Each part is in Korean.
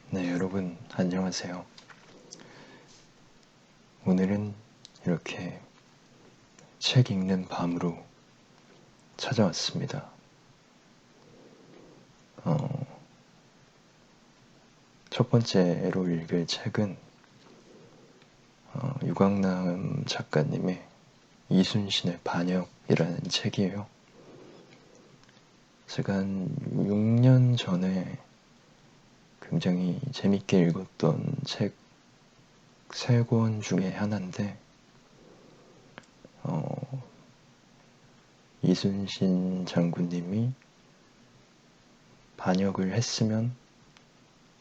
네, 여러분 안녕하세요. 오늘은 이렇게 책 읽는 밤으로 찾아왔습니다. 첫 번째로 읽을 책은 유광남 작가님의 이순신의 반역이라는 책이에요. 제가 한 6년 전에 굉장히 재밌게 읽었던 책 3권 중에 하나인데 이순신 장군님이 반역을 했으면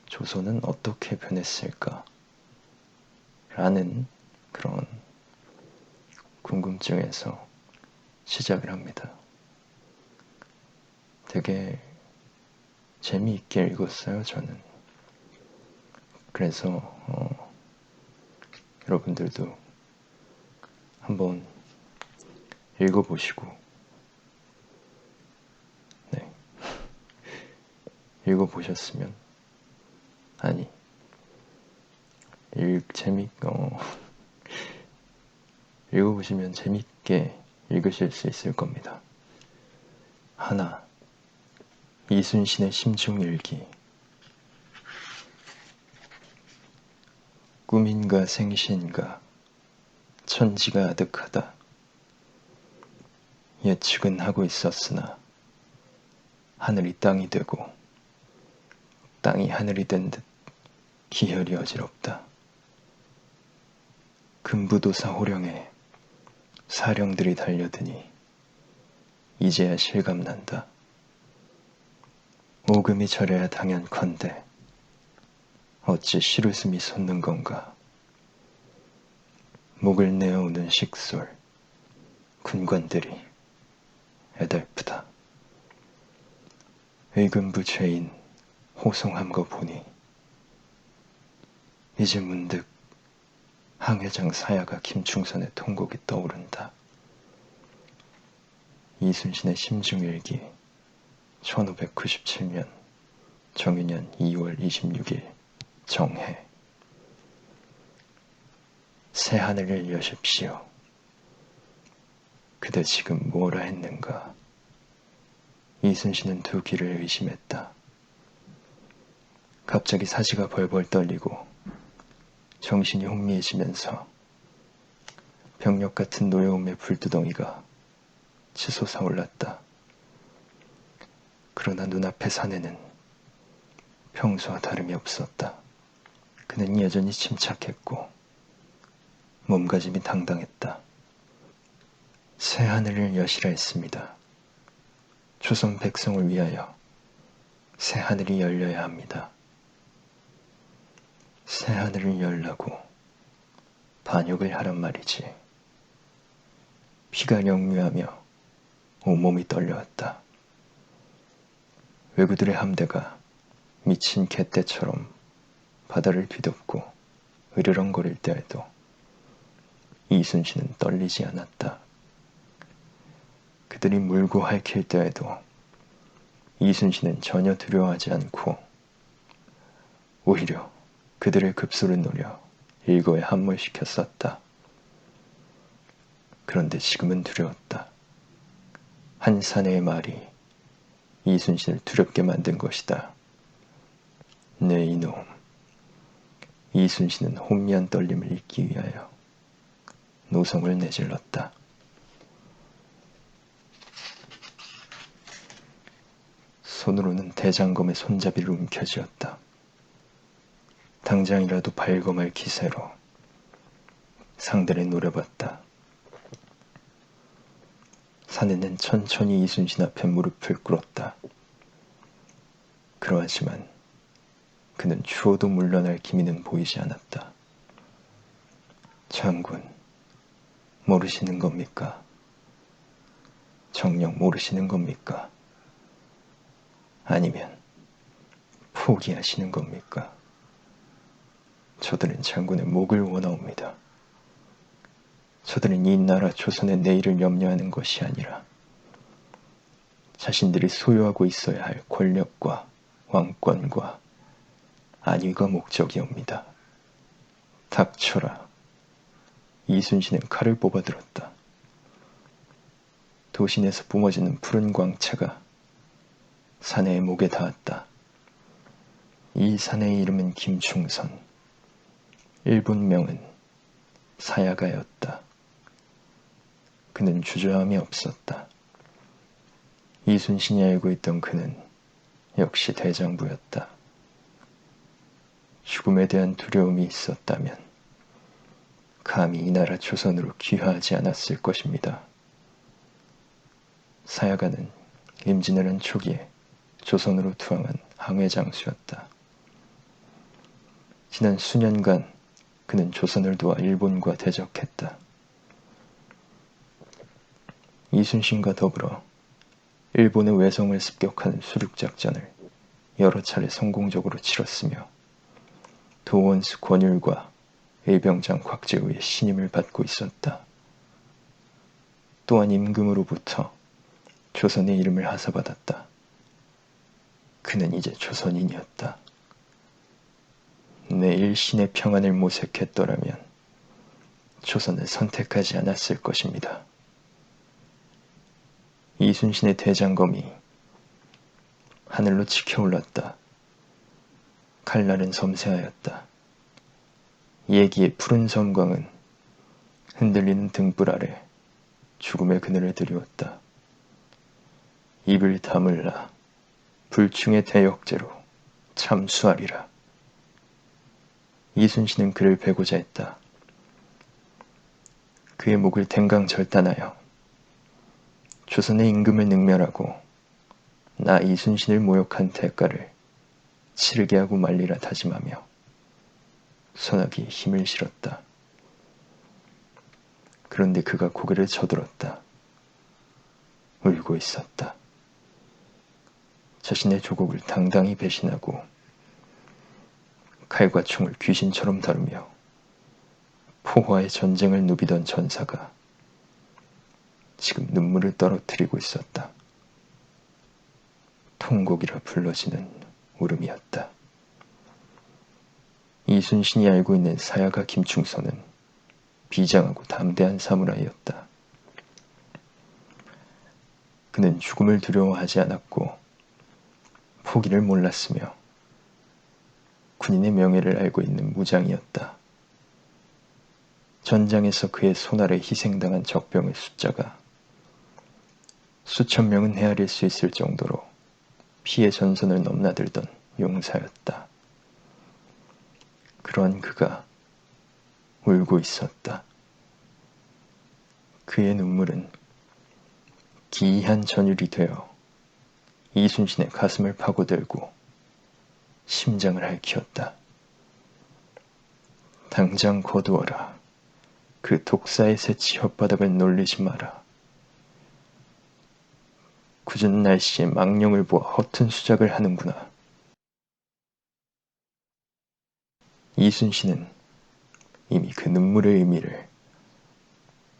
조선은 어떻게 변했을까? 라는 그런 궁금증에서 시작을 합니다. 되게 재미있게 읽었어요, 저는. 그래서 여러분들도 한번 읽어보시고 네. 읽어보셨으면 아니 읽어보시면 재밌게 읽으실 수 있을 겁니다. 하나, 이순신의 심중일기. 꿈인가 생시인가 천지가 아득하다. 예측은 하고 있었으나 하늘이 땅이 되고 땅이 하늘이 된 듯 기혈이 어지럽다. 금부도사 호령에 사령들이 달려드니 이제야 실감난다. 오금이 저려야 당연컨대 어찌 실웃음이 솟는 건가. 목을 내어오는 식솔 군관들이 애달프다. 의금부 죄인 호송한 거 보니 이제 문득 항해장 사야가 김충선의 통곡이 떠오른다. 이순신의 심중일기 1597년 정유년 2월 26일 정해. 새하늘을 여십시오. 그대 지금 뭐라 했는가. 이순신은 두 귀를 의심했다. 갑자기 사지가 벌벌 떨리고 정신이 혼미해지면서 병력 같은 노여움의 불두덩이가 치솟아 올랐다. 그러나 눈앞의 사내는 평소와 다름이 없었다. 그는 여전히 침착했고 몸가짐이 당당했다. 새하늘을 여시라 했습니다. 조선 백성을 위하여 새하늘이 열려야 합니다. 새하늘을 열라고 반역을 하란 말이지. 피가 역류하며 온몸이 떨려왔다. 왜구들의 함대가 미친 개떼처럼 바다를 뒤덮고 으르렁거릴 때에도 이순신은 떨리지 않았다. 그들이 물고 핥힐 때에도 이순신은 전혀 두려워하지 않고 오히려 그들의 급소를 노려 일거에 함몰시켰었다. 그런데 지금은 두려웠다. 한 사내의 말이 이순신을 두렵게 만든 것이다. 네 이놈. 이순신은 혼미한 떨림을 잊기 위하여 노성을 내질렀다. 손으로는 대장검의 손잡이를 움켜쥐었다. 당장이라도 발검할 기세로 상대를 노려봤다. 사내는 천천히 이순신 앞에 무릎을 꿇었다. 그러하지만 그는 추워도 물러날 기미는 보이지 않았다. 장군, 모르시는 겁니까? 정녕 모르시는 겁니까? 아니면 포기하시는 겁니까? 저들은 장군의 목을 원하옵니다. 저들은 이 나라 조선의 내일을 염려하는 것이 아니라 자신들이 소유하고 있어야 할 권력과 왕권과 안위가 목적이옵니다. 닥쳐라. 이순신은 칼을 뽑아들었다. 도신에서 뿜어지는 푸른 광채가 사내의 목에 닿았다. 이 사내의 이름은 김충선. 일본명은 사야가였다. 그는 주저함이 없었다. 이순신이 알고 있던 그는 역시 대장부였다. 죽음에 대한 두려움이 있었다면 감히 이 나라 조선으로 귀화하지 않았을 것입니다. 사야가는 임진왜란 초기에 조선으로 투항한 항해장수였다. 지난 수년간 그는 조선을 도와 일본과 대적했다. 이순신과 더불어 일본의 외성을 습격하는 수륙작전을 여러 차례 성공적으로 치렀으며 도원수 권율과 일병장 곽재우의 신임을 받고 있었다. 또한 임금으로부터 조선의 이름을 하사받았다. 그는 이제 조선인이었다. 내 일신의 평안을 모색했더라면 조선을 선택하지 않았을 것입니다. 이순신의 대장검이 하늘로 치켜올랐다. 칼날은 섬세하였다. 예기의 푸른 섬광은 흔들리는 등불 아래 죽음의 그늘을 드리웠다. 입을 다물라. 불충의 대역죄로 참수하리라. 이순신은 그를 베고자 했다. 그의 목을 댕강절단하여 조선의 임금을 능멸하고 나 이순신을 모욕한 대가를 치르게 하고 말리라 다짐하며 손아귀에 힘을 실었다. 그런데 그가 고개를 저들었다. 울고 있었다. 자신의 조국을 당당히 배신하고 칼과 총을 귀신처럼 다루며 포화의 전쟁을 누비던 전사가 지금 눈물을 떨어뜨리고 있었다. 통곡이라 불러지는 울음이었다. 이순신이 알고 있는 사야가 김충선은 비장하고 담대한 사무라이였다. 그는 죽음을 두려워하지 않았고 포기를 몰랐으며 군인의 명예를 알고 있는 무장이었다. 전장에서 그의 손아래 희생당한 적병의 숫자가 수천 명은 헤아릴 수 있을 정도로 피의 전선을 넘나들던 용사였다. 그러한 그가 울고 있었다. 그의 눈물은 기이한 전율이 되어 이순신의 가슴을 파고들고 심장을 핥히었다. 당장 거두어라. 그 독사의 새치 혓바닥을 놀리지 마라. 굳은 날씨에 망령을 보아 허튼 수작을 하는구나. 이순신은 이미 그 눈물의 의미를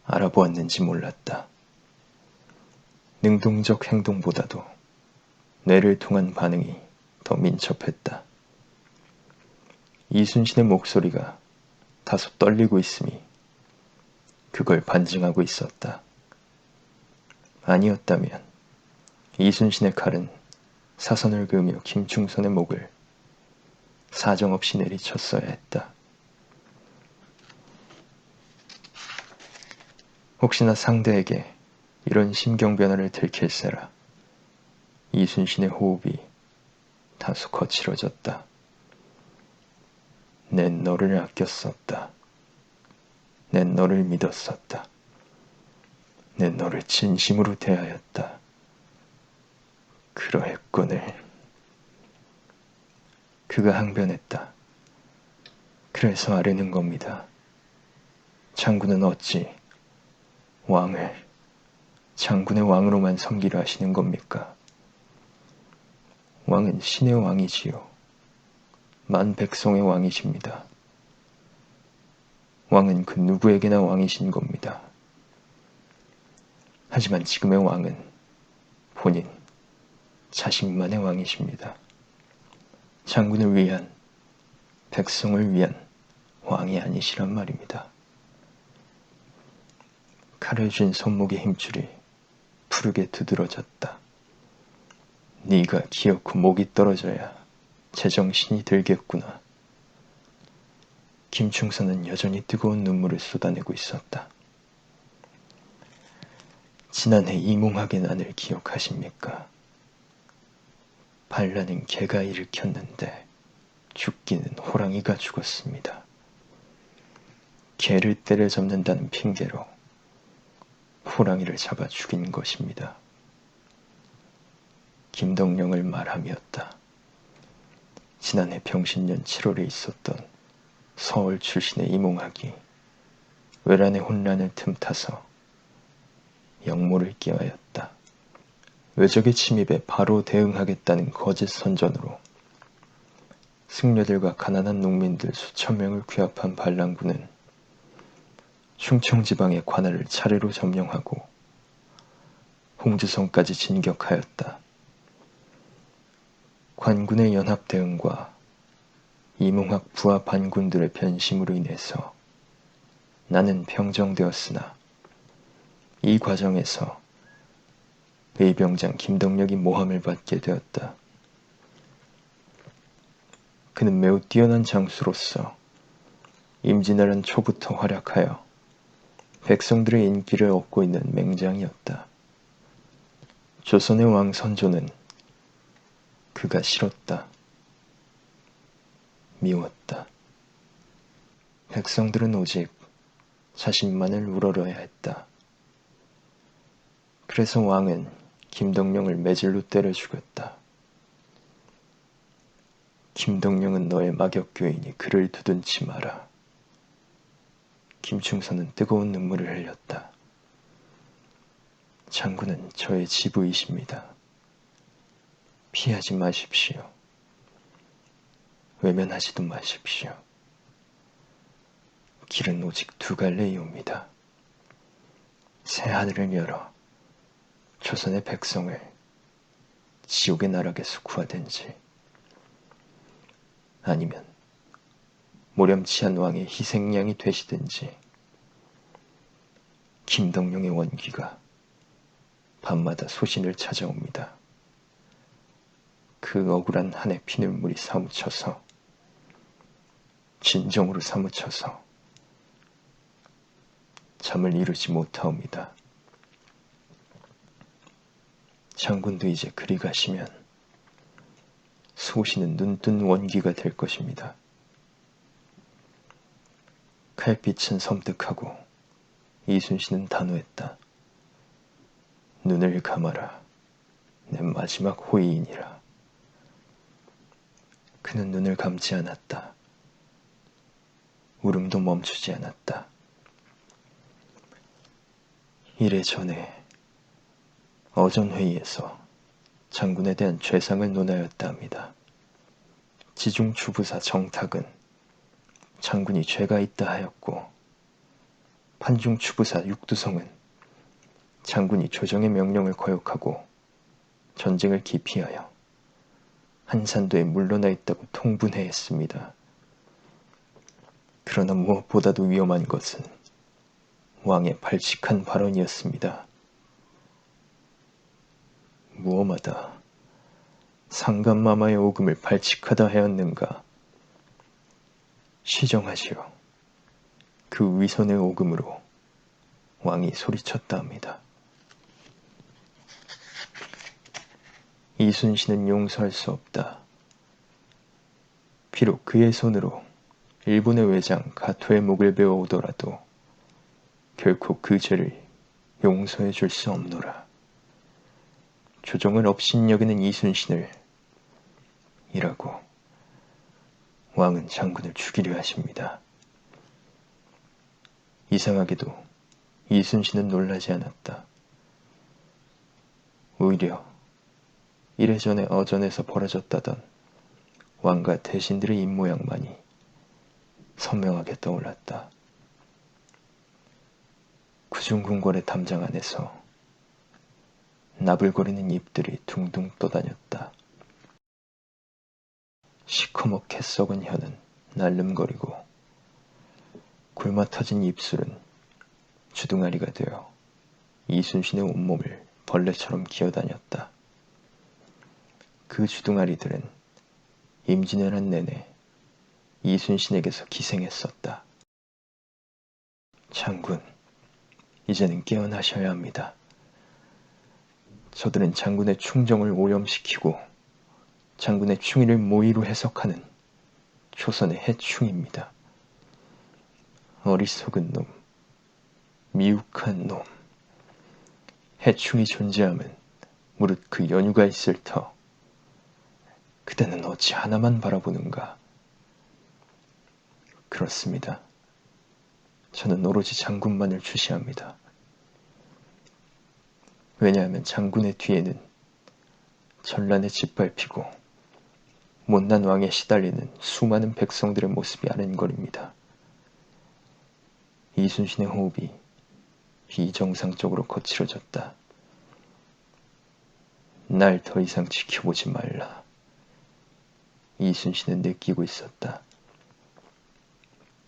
알아보았는지 몰랐다. 능동적 행동보다도 뇌를 통한 반응이 더 민첩했다. 이순신의 목소리가 다소 떨리고 있음이 그걸 반증하고 있었다. 아니었다면 이순신의 칼은 사선을 그으며 김충선의 목을 사정없이 내리쳤어야 했다. 혹시나 상대에게 이런 심경변화를 들킬세라. 이순신의 호흡이 다소 거칠어졌다. 낸 너를 아꼈었다. 낸 너를 믿었었다. 낸 너를 진심으로 대하였다. 그러했거늘. 그가 항변했다. 그래서 아뢰는 겁니다. 장군은 어찌 왕을 장군의 왕으로만 섬기려 하시는 겁니까? 왕은 신의 왕이지요. 만 백성의 왕이십니다. 왕은 그 누구에게나 왕이신 겁니다. 하지만 지금의 왕은 본인 자신만의 왕이십니다. 장군을 위한 백성을 위한 왕이 아니시란 말입니다. 칼을 쥔 손목의 힘줄이 푸르게 두드러졌다. 네가 기어코 목이 떨어져야 제정신이 들겠구나. 김충선은 여전히 뜨거운 눈물을 쏟아내고 있었다. 지난해 이몽학의 난을 기억하십니까? 반란은 개가 일으켰는데 죽기는 호랑이가 죽었습니다. 개를 때려잡는다는 핑계로 호랑이를 잡아 죽인 것입니다. 김덕령을 말함이었다. 지난해 병신년 7월에 있었던 서울 출신의 이몽학이 외란의 혼란을 틈타서 역모를 끼하였다. 외적의 침입에 바로 대응하겠다는 거짓 선전으로 승려들과 가난한 농민들 수천 명을 규합한 반란군은 충청지방의 관할을 차례로 점령하고 홍주성까지 진격하였다. 관군의 연합 대응과 이몽학 부하 반군들의 변심으로 인해서 나는 평정되었으나 이 과정에서 의병장 김덕력이 모함을 받게 되었다. 그는 매우 뛰어난 장수로서 임진왜란 초부터 활약하여 백성들의 인기를 얻고 있는 맹장이었다. 조선의 왕 선조는 그가 싫었다. 미웠다. 백성들은 오직 자신만을 우러러야 했다. 그래서 왕은 김덕령을 매질로 때려 죽였다. 김덕령은 너의 막역교인이 그를 두둔치 마라. 김충선은 뜨거운 눈물을 흘렸다. 장군은 저의 지부이십니다. 피하지 마십시오. 외면하지도 마십시오. 길은 오직 두 갈래이옵니다. 새 하늘을 열어 조선의 백성을 지옥의 나락에서 구하든지 아니면 모렴치한 왕의 희생양이 되시든지 김덕령의 원기가 밤마다 소신을 찾아옵니다. 그 억울한 한해 피눈물이 사무쳐서 진정으로 사무쳐서 잠을 이루지 못하옵니다. 장군도 이제 그리 가시면 소신은 눈뜬 원기가 될 것입니다. 칼빛은 섬뜩하고 이순신은 단호했다. 눈을 감아라. 내 마지막 호의이니라. 그는 눈을 감지 않았다. 울음도 멈추지 않았다. 이래전에 어전회의에서 장군에 대한 죄상을 논하였다 합니다. 지중추부사 정탁은 장군이 죄가 있다 하였고 판중추부사 육두성은 장군이 조정의 명령을 거역하고 전쟁을 기피하여 한산도에 물러나 있다고 통분해했습니다. 그러나 무엇보다도 위험한 것은 왕의 발칙한 발언이었습니다. 무엄하다. 상감마마의 오금을 발칙하다 하였는가? 시정하시오. 그 위선의 오금으로 왕이 소리쳤다 합니다. 이순신은 용서할 수 없다. 비록 그의 손으로 일본의 외장 가토의 목을 베어오더라도 결코 그 죄를 용서해 줄 수 없노라. 조정을 업신여기는 이순신을 이라고 왕은 장군을 죽이려 하십니다. 이상하게도 이순신은 놀라지 않았다. 오히려 이래전에 어전에서 벌어졌다던 왕과 대신들의 입모양만이 선명하게 떠올랐다. 구중궁궐의 담장 안에서 나불거리는 잎들이 둥둥 떠다녔다. 시커멓게 썩은 혀는 날름거리고 굶어 터진 입술은 주둥아리가 되어 이순신의 온몸을 벌레처럼 기어다녔다. 그 주둥아리들은 임진왜란 내내 이순신에게서 기생했었다. 장군, 이제는 깨어나셔야 합니다. 저들은 장군의 충정을 오염시키고 장군의 충의를 모의로 해석하는 조선의 해충입니다. 어리석은 놈, 미혹한 놈. 해충이 존재함은 무릇 그 연유가 있을 터. 그대는 어찌 하나만 바라보는가? 그렇습니다. 저는 오로지 장군만을 주시합니다. 왜냐하면 장군의 뒤에는 전란에 짓밟히고 못난 왕에 시달리는 수많은 백성들의 모습이 아른거립니다. 이순신의 호흡이 비정상적으로 거칠어졌다. 날 더 이상 지켜보지 말라. 이순신은 느끼고 있었다.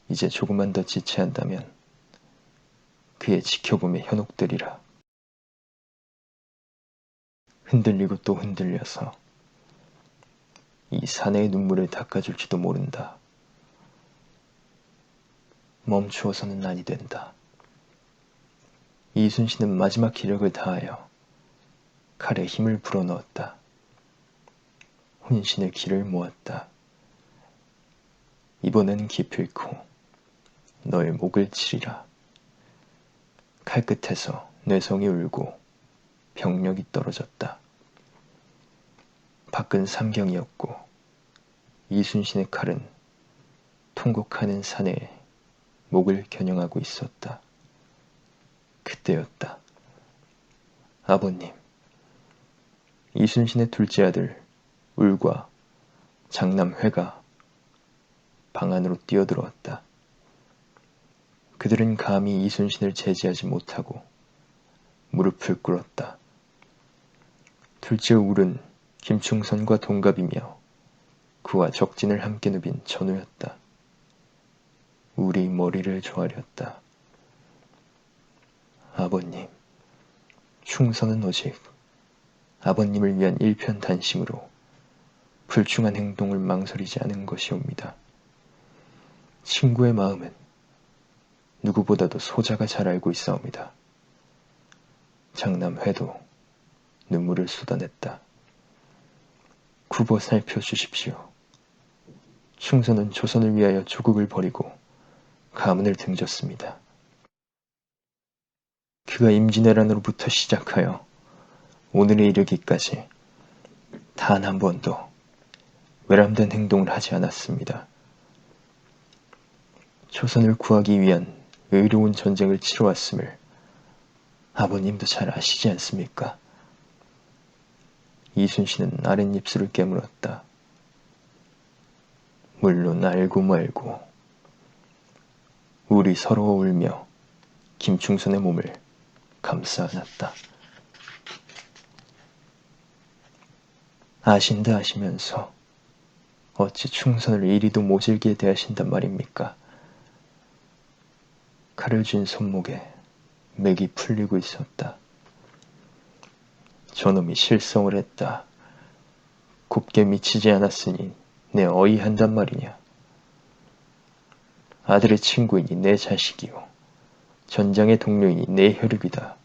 이제 조금만 더 지체한다면 그의 지켜봄에 현혹되리라. 흔들리고 또 흔들려서 이 사내의 눈물을 닦아줄지도 모른다. 멈추어서는 아니 된다. 이순신은 마지막 기력을 다하여 칼에 힘을 불어넣었다. 혼신의 기를 모았다. 이번엔 기필코 너의 목을 치리라. 칼끝에서 뇌성이 울고 병력이 떨어졌다. 밖은 삼경이었고 이순신의 칼은 통곡하는 사내의 목을 겨냥하고 있었다. 그때였다. 아버님, 이순신의 둘째 아들 울과 장남 회가 방 안으로 뛰어들어왔다. 그들은 감히 이순신을 제지하지 못하고 무릎을 꿇었다. 둘째 울은 김충선과 동갑이며 그와 적진을 함께 누빈 전우였다. 울이 머리를 조아렸다. 아버님, 충선은 오직 아버님을 위한 일편단심으로 불충한 행동을 망설이지 않은 것이옵니다. 친구의 마음은 누구보다도 소자가 잘 알고 있사옵니다. 장남 회도 눈물을 쏟아냈다. 굽어 살펴주십시오. 충선은 조선을 위하여 조국을 버리고 가문을 등졌습니다. 그가 임진왜란으로부터 시작하여 오늘에 이르기까지 단 한 번도 외람된 행동을 하지 않았습니다. 조선을 구하기 위한 의로운 전쟁을 치러왔음을 아버님도 잘 아시지 않습니까? 이순신은 아랫입술을 깨물었다. 물론 알고 말고 우리 서러워 울며 김충선의 몸을 감싸 안았다. 아신다 하시면서 어찌 충선을 이리도 모질게 대하신단 말입니까? 칼을 쥔 손목에 맥이 풀리고 있었다. 저놈이 실성을 했다. 곱게 미치지 않았으니 내 어이한단 말이냐. 아들의 친구이니 내 자식이요. 전장의 동료이니 내 혈육이다.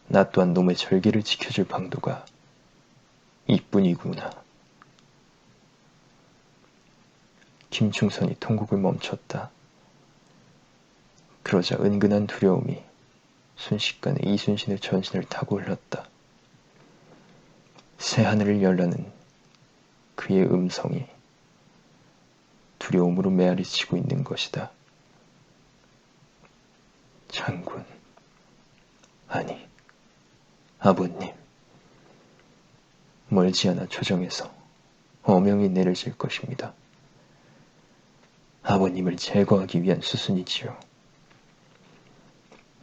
나 또한 놈의 절개를 지켜줄 방도가 이뿐이구나. 김충선이 통곡을 멈췄다. 그러자 은근한 두려움이 순식간에 이순신의 전신을 타고 흘렀다. 새하늘을 열라는 그의 음성이 두려움으로 메아리치고 있는 것이다. 장군, 아니, 아버님. 멀지 않아 조정에서 어명이 내려질 것입니다. 아버님을 제거하기 위한 수순이지요.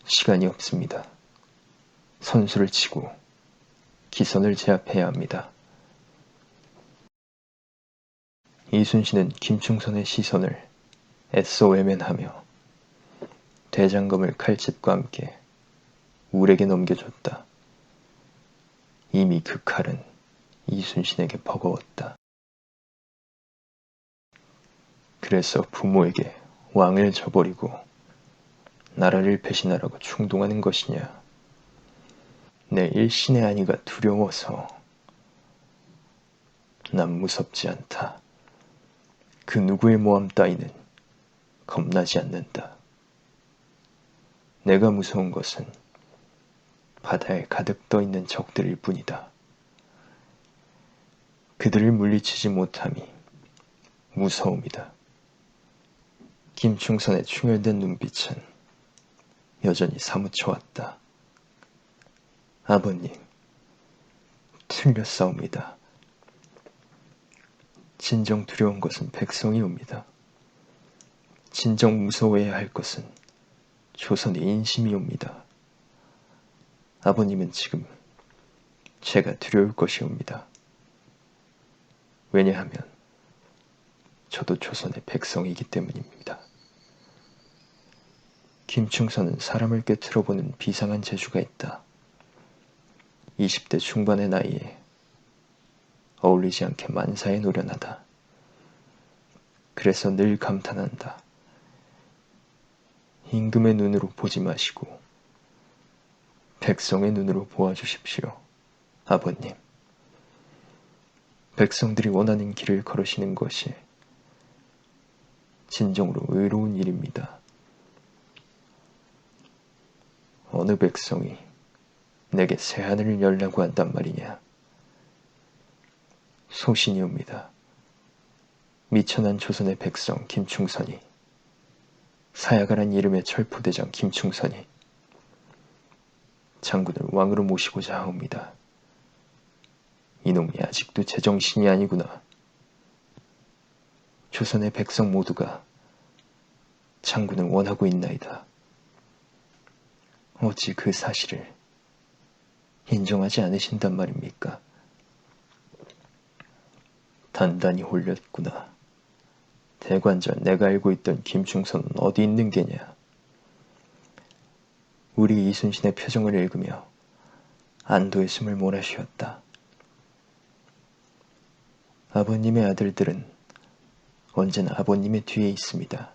시간이 없습니다. 선수를 치고 기선을 제압해야 합니다. 이순신은 김충선의 시선을 애써 외면하며 대장검을 칼집과 함께 울에게 넘겨줬다. 이미 그 칼은 이순신에게 버거웠다. 그래서 부모에게 왕을 저버리고 나라를 배신하라고 충동하는 것이냐? 내 일신의 안위가 두려워서. 난 무섭지 않다. 그 누구의 모함 따위는 겁나지 않는다. 내가 무서운 것은 바다에 가득 떠있는 적들일 뿐이다. 그들을 물리치지 못함이 무서움이다. 김충선의 충혈된 눈빛은 여전히 사무쳐왔다. 아버님, 틀렸사옵니다. 진정 두려운 것은 백성이옵니다. 진정 무서워해야 할 것은 조선의 인심이옵니다. 아버님은 지금 제가 두려울 것이옵니다. 왜냐하면 저도 조선의 백성이기 때문입니다. 김충선은 사람을 꿰뚫어보는 비상한 재주가 있다. 20대 중반의 나이에 어울리지 않게 만사에 노련하다. 그래서 늘 감탄한다. 임금의 눈으로 보지 마시고 백성의 눈으로 보아주십시오, 아버님. 백성들이 원하는 길을 걸으시는 것이 진정으로 의로운 일입니다. 어느 백성이 내게 새하늘을 열라고 한단 말이냐? 소신이옵니다. 미천한 조선의 백성 김충선이, 사야가란 이름의 철포대장 김충선이 장군을 왕으로 모시고자 하옵니다. 이놈이 아직도 제정신이 아니구나. 조선의 백성 모두가 장군을 원하고 있나이다. 어찌 그 사실을 인정하지 않으신단 말입니까? 단단히 홀렸구나. 대관절, 내가 알고 있던 김충선은 어디 있는 게냐? 우리 이순신의 표정을 읽으며 안도의 숨을 몰아쉬었다. 아버님의 아들들은 언제나 아버님의 뒤에 있습니다.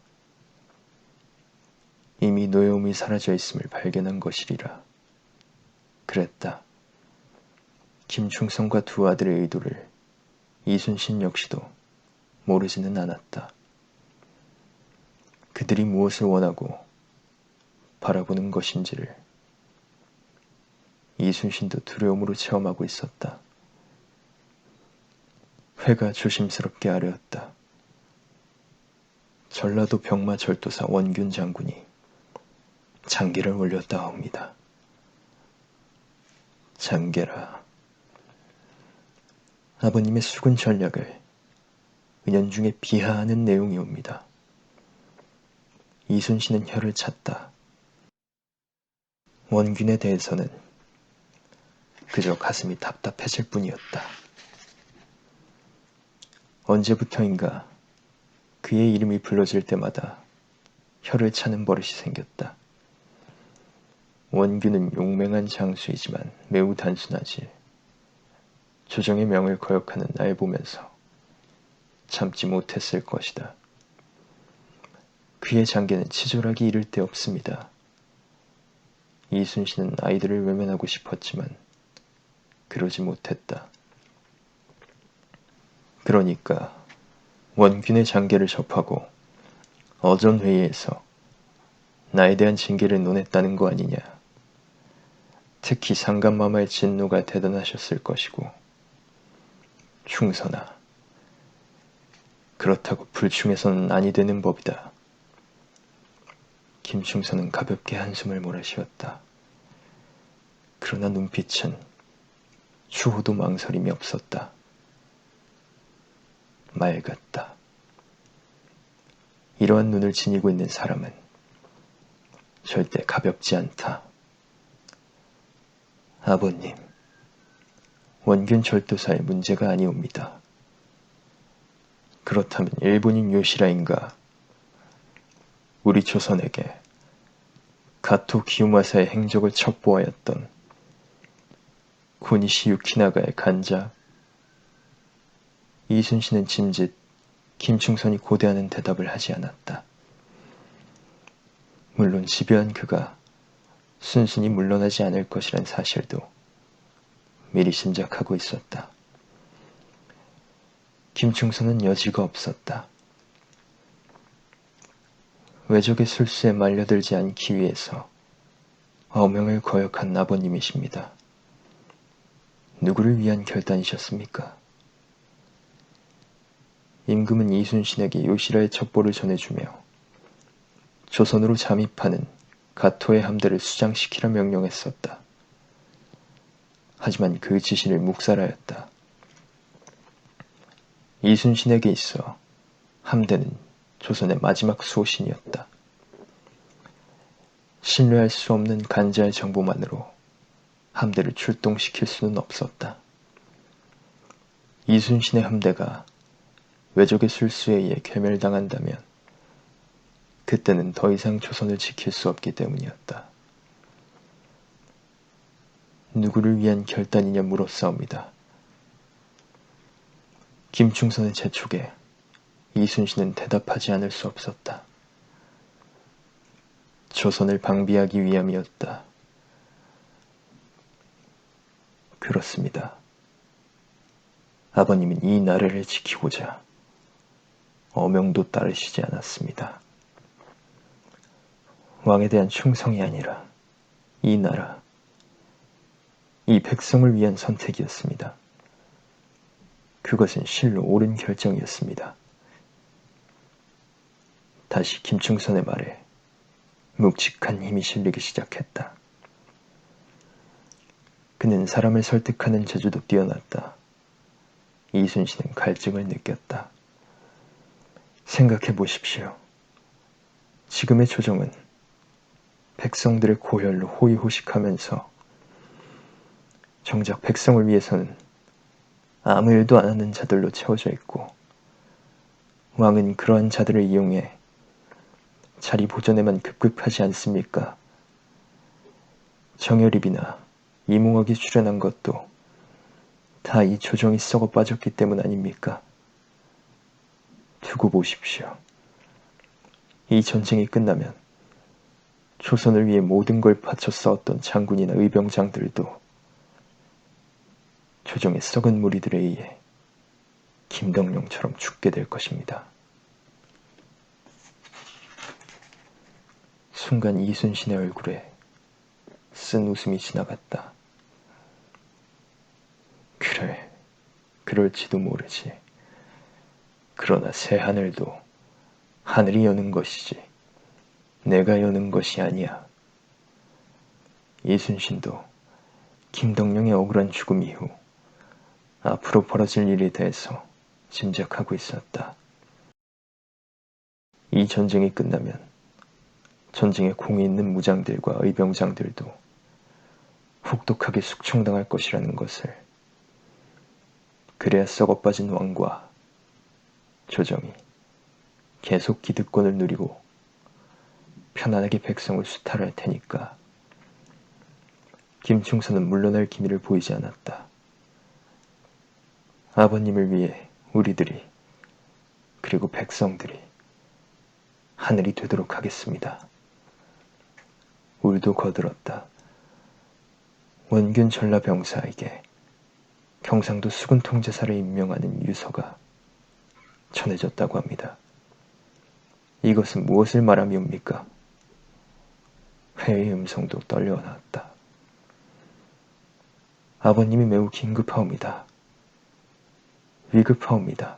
이미 노여움이 사라져 있음을 발견한 것이리라. 그랬다. 김충선과 두 아들의 의도를 이순신 역시도 모르지는 않았다. 그들이 무엇을 원하고 바라보는 것인지를 이순신도 두려움으로 체험하고 있었다. 회가 조심스럽게 아뢰었다. 전라도 병마 절도사 원균 장군이 장계를 올렸다 하옵니다. 장계라. 아버님의 수군 전략을 은연중에 비하하는 내용이옵니다. 이순신은 혀를 찼다. 원균에 대해서는 그저 가슴이 답답해질 뿐이었다. 언제부터인가 그의 이름이 불러질 때마다 혀를 차는 버릇이 생겼다. 원균은 용맹한 장수이지만 매우 단순하지. 조정의 명을 거역하는 날 보면서 참지 못했을 것이다. 그의 장계는 치졸하기 이를 데 없습니다. 이순신은 아이들을 외면하고 싶었지만 그러지 못했다. 그러니까 원균의 장계를 접하고 어전회의에서 나에 대한 징계를 논했다는 거 아니냐. 특히 상감마마의 진노가 대단하셨을 것이고. 충선아, 그렇다고 불충해서는 아니 되는 법이다. 김충선은 가볍게 한숨을 몰아쉬었다. 그러나 눈빛은 추호도 망설임이 없었다. 맑았다. 이러한 눈을 지니고 있는 사람은 절대 가볍지 않다. 아버님, 원균 절도사의 문제가 아니옵니다. 그렇다면 일본인 요시라인가? 우리 조선에게 가토 기요마사의 행적을 첩보하였던 고니시 유키나가의 간자? 이순신은 짐짓 김충선이 고대하는 대답을 하지 않았다. 물론 집요한 그가 순순히 물러나지 않을 것이란 사실도 미리 짐작하고 있었다. 김충선은 여지가 없었다. 외적의 술수에 말려들지 않기 위해서 어명을 거역한 아버님이십니다. 누구를 위한 결단이셨습니까? 임금은 이순신에게 요시라의 첩보를 전해주며 조선으로 잠입하는 가토의 함대를 수장시키라 명령했었다. 하지만 그 지시를 묵살하였다. 이순신에게 있어 함대는 조선의 마지막 수호신이었다. 신뢰할 수 없는 간자의 정보만으로 함대를 출동시킬 수는 없었다. 이순신의 함대가 외적의 술수에 의해 괴멸당한다면 그때는 더 이상 조선을 지킬 수 없기 때문이었다. 누구를 위한 결단이냐 물었사옵니다. 김충선의 재촉에 이순신은 대답하지 않을 수 없었다. 조선을 방비하기 위함이었다. 그렇습니다. 아버님은 이 나라를 지키고자 어명도 따르시지 않았습니다. 왕에 대한 충성이 아니라 이 나라, 이 백성을 위한 선택이었습니다. 그것은 실로 옳은 결정이었습니다. 다시 김충선의 말에 묵직한 힘이 실리기 시작했다. 그는 사람을 설득하는 재주도 뛰어났다. 이순신은 갈증을 느꼈다. 생각해 보십시오. 지금의 조정은 백성들의 고혈로 호의호식하면서 정작 백성을 위해서는 아무 일도 안 하는 자들로 채워져 있고 왕은 그러한 자들을 이용해 자리 보존에만 급급하지 않습니까? 정여립이나 이몽학이 출연한 것도 다 이 조정이 썩어 빠졌기 때문 아닙니까? 두고 보십시오. 이 전쟁이 끝나면 조선을 위해 모든 걸 바쳐 싸웠던 장군이나 의병장들도 조정의 썩은 무리들에 의해 김덕룡처럼 죽게 될 것입니다. 순간 이순신의 얼굴에 쓴 웃음이 지나갔다. 그래, 그럴지도 모르지. 그러나 새 하늘도 하늘이 여는 것이지 내가 여는 것이 아니야. 이순신도 김덕룡의 억울한 죽음 이후 앞으로 벌어질 일에 대해서 짐작하고 있었다. 이 전쟁이 끝나면 전쟁에 공이 있는 무장들과 의병장들도 혹독하게 숙청당할 것이라는 것을, 그래야 썩어빠진 왕과 조정이 계속 기득권을 누리고 편안하게 백성을 수탈할 테니까. 김충선은 물러날 기미를 보이지 않았다. 아버님을 위해 우리들이, 그리고 백성들이 하늘이 되도록 하겠습니다. 울도 거들었다. 원균 전라병사에게 경상도 수군 통제사를 임명하는 유서가 전해졌다고 합니다. 이것은 무엇을 말함이옵니까? 회의 음성도 떨려나왔다. 아버님이 매우 긴급하옵니다. 위급하옵니다.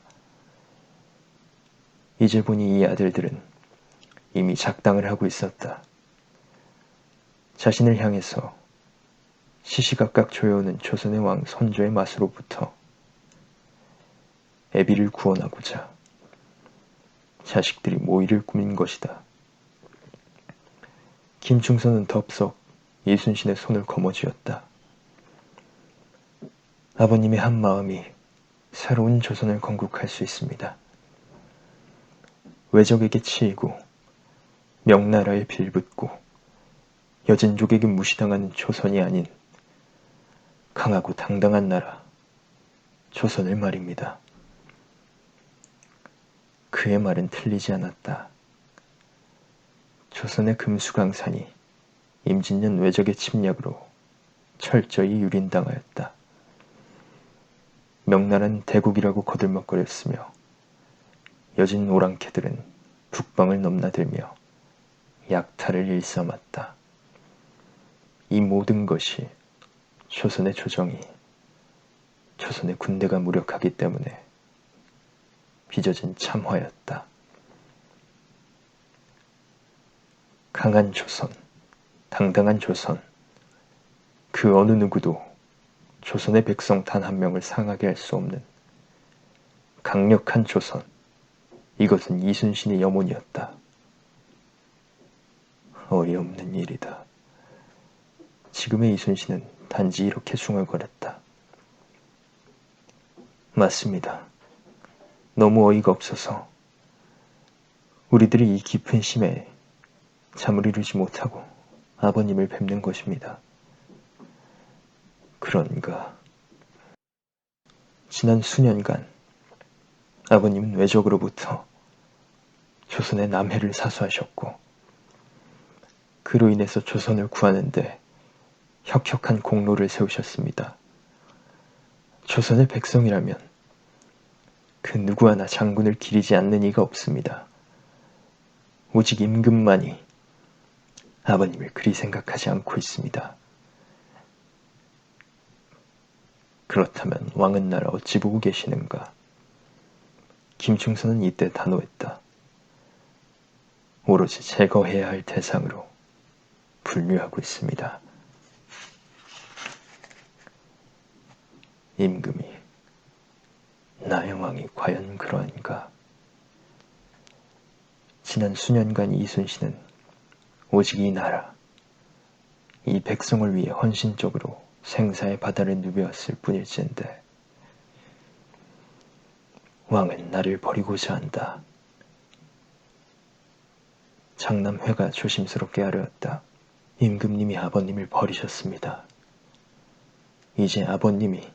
이제 보니 이 아들들은 이미 작당을 하고 있었다. 자신을 향해서 시시각각 조여오는 조선의 왕 선조의 맛으로부터 애비를 구원하고자 자식들이 모의를 꾸민 것이다. 김충선은 덥석 이순신의 손을 거머쥐었다. 아버님의 한 마음이 새로운 조선을 건국할 수 있습니다. 외적에게 치이고 명나라에 빌붙고 여진족에게 무시당하는 조선이 아닌 강하고 당당한 나라 조선을 말입니다. 그의 말은 틀리지 않았다. 조선의 금수강산이 임진년 외적의 침략으로 철저히 유린당하였다. 명나라는 대국이라고 거들먹거렸으며 여진 오랑캐들은 북방을 넘나들며 약탈을 일삼았다. 이 모든 것이 조선의 조정이 조선의 군대가 무력하기 때문에 빚어진 참화였다. 강한 조선, 당당한 조선, 그 어느 누구도 조선의 백성 단 한 명을 상하게 할 수 없는 강력한 조선, 이것은 이순신의 염원이었다. 어이없는 일이다. 지금의 이순신은 단지 이렇게 중얼거렸다. 맞습니다. 너무 어이가 없어서 우리들이 이 깊은 심에 잠을 이루지 못하고 아버님을 뵙는 것입니다. 그런가. 지난 수년간 아버님은 외적으로부터 조선의 남해를 사수하셨고 그로 인해서 조선을 구하는데 혁혁한 공로를 세우셨습니다. 조선의 백성이라면 그 누구 하나 장군을 기리지 않는 이가 없습니다. 오직 임금만이 아버님을 그리 생각하지 않고 있습니다. 그렇다면 왕은 날 어찌 보고 계시는가? 김충선은 이때 단호했다. 오로지 제거해야 할 대상으로 분류하고 있습니다. 임금이 나의 왕이 과연 그러한가? 지난 수년간 이순신은 오직 이 나라, 이 백성을 위해 헌신적으로 생사의 바다를 누벼왔을 뿐일진데 왕은 나를 버리고자 한다. 장남회가 조심스럽게 아뢰었다. 임금님이 아버님을 버리셨습니다. 이제 아버님이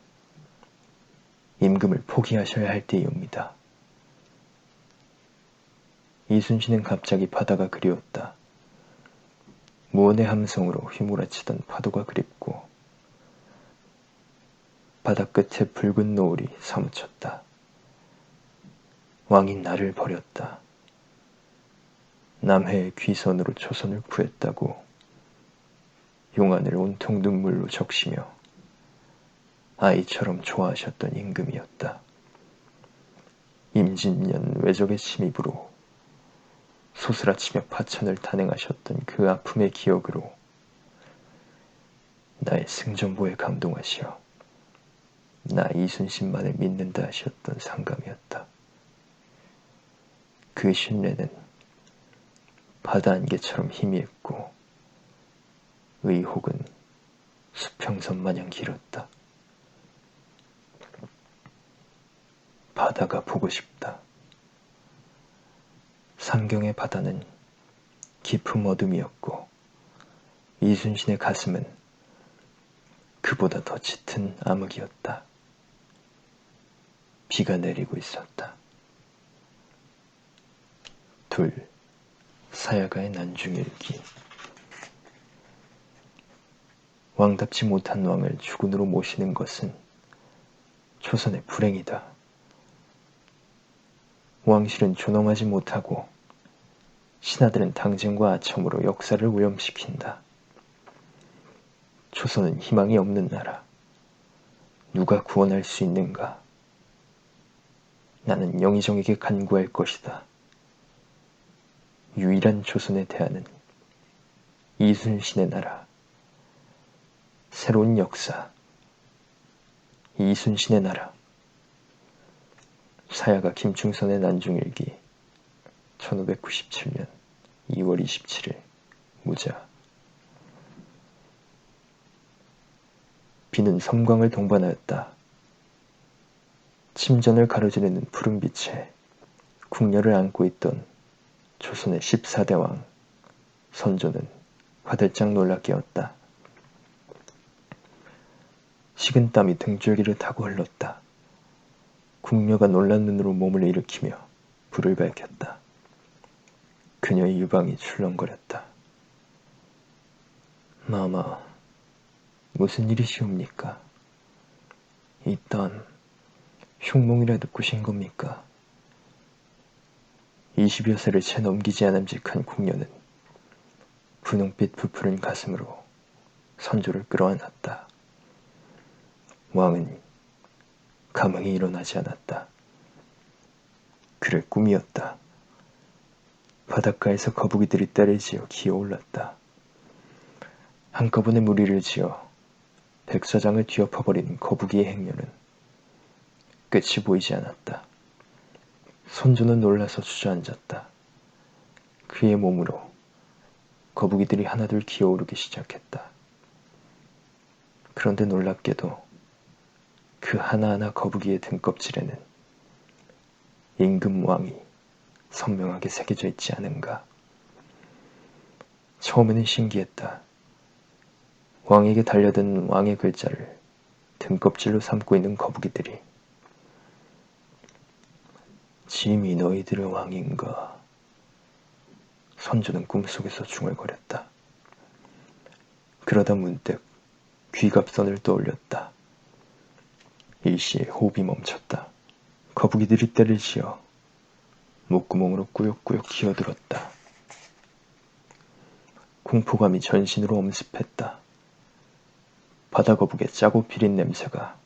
임금을 포기하셔야 할 때이옵니다. 이순신은 갑자기 바다가 그리웠다. 무언의 함성으로 휘몰아치던 파도가 그립고 바다 끝에 붉은 노을이 사무쳤다. 왕이 나를 버렸다. 남해의 귀선으로 조선을 구했다고 용안을 온통 눈물로 적시며 아이처럼 좋아하셨던 임금이었다. 임진년 외적의 침입으로 소스라치며 파천을 단행하셨던 그 아픔의 기억으로 나의 승전보에 감동하시어 나 이순신만을 믿는다 하셨던 상감이었다. 그 신뢰는 바다 안개처럼 희미했고 의혹은 수평선 마냥 길었다. 바다가 보고 싶다. 삼경의 바다는 깊은 어둠이었고 이순신의 가슴은 그보다 더 짙은 암흑이었다. 비가 내리고 있었다. 둘, 사야가의 난중일기. 왕답지 못한 왕을 주군으로 모시는 것은 조선의 불행이다. 왕실은 존엄하지 못하고 신하들은 당쟁과 아첨으로 역사를 오염시킨다. 조선은 희망이 없는 나라. 누가 구원할 수 있는가? 나는 영의정에게 간구할 것이다. 유일한 조선의 대안은 이순신의 나라. 새로운 역사. 이순신의 나라. 사야가 김충선의 난중일기 1597년 2월 27일 무자. 비는 섬광을 동반하였다. 침전을 가로지르는 푸른빛에 궁녀를 안고 있던 조선의 14대 왕 선조는 화들짝 놀라 깨었다. 식은땀이 등줄기를 타고 흘렀다. 궁녀가 놀란 눈으로 몸을 일으키며 불을 밝혔다. 그녀의 유방이 출렁거렸다. 마마, 무슨 일이시옵니까? 이딴 흉몽이라도 꾸신 겁니까? 20여 세를 채 넘기지 않음직한 궁녀는 분홍빛 부푸른 가슴으로 선조를 끌어안았다. 왕은 감흥이 일어나지 않았다. 그래, 꿈이었다. 바닷가에서 거북이들이 떼를 지어 기어올랐다. 한꺼번에 무리를 지어 백사장을 뒤엎어버린 거북이의 행렬은 끝이 보이지 않았다. 선조는 놀라서 주저앉았다. 그의 몸으로 거북이들이 하나둘 기어오르기 시작했다. 그런데 놀랍게도 그 하나하나 거북이의 등껍질에는 임금 왕이 선명하게 새겨져 있지 않은가. 처음에는 신기했다. 왕에게 달려든 왕의 글자를 등껍질로 삼고 있는 거북이들이 짐이 너희들의 왕인가. 선조는 꿈속에서 중얼거렸다. 그러다 문득 귀갑선을 떠올렸다. 일시에 호흡이 멈췄다. 거북이들이 떼를 지어 목구멍으로 꾸역꾸역 기어들었다. 공포감이 전신으로 엄습했다. 바다거북의 짜고 비린 냄새가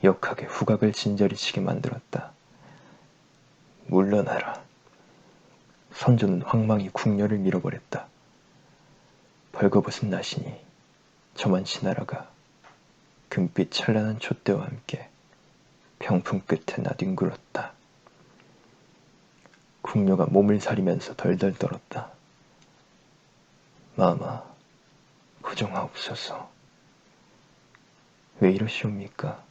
역하게 후각을 진저리치게 만들었다. 물러나라. 선조는 황망히 궁녀를 밀어버렸다. 벌거벗은 나신이 저만치 날아가 금빛 찬란한 촛대와 함께 병풍 끝에 나뒹굴었다. 궁녀가 몸을 사리면서 덜덜 떨었다. 마마, 고정하옵소서. 왜 이러시옵니까?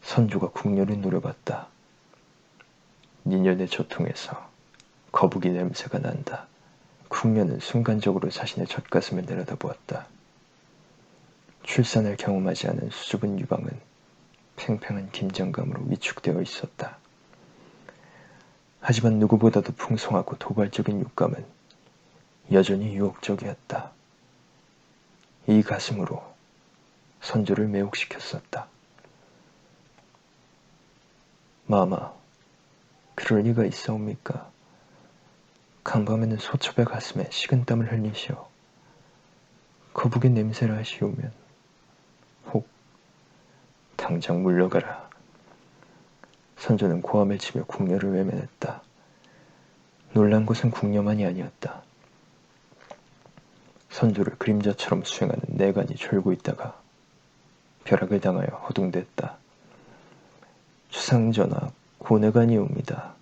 선조가 궁녀를 노려봤다. 니년의 조통에서 거북이 냄새가 난다. 궁녀는 순간적으로 자신의 젖가슴을 내려다보았다. 출산을 경험하지 않은 수줍은 유방은 팽팽한 긴장감으로 위축되어 있었다. 하지만 누구보다도 풍성하고 도발적인 육감은 여전히 유혹적이었다. 이 가슴으로 선조를 매혹시켰었다. 마마, 그럴 리가 있사옵니까? 간밤에는 소첩의 가슴에 식은땀을 흘리시오. 거북이 냄새를 하시오면 혹 당장 물러가라. 선조는 고함을 치며 궁녀를 외면했다. 놀란 것은 궁녀만이 아니었다. 선조를 그림자처럼 수행하는 내관이 졸고 있다가 벼락을 당하여 허둥댔다. 주상전하, 고내관이옵니다.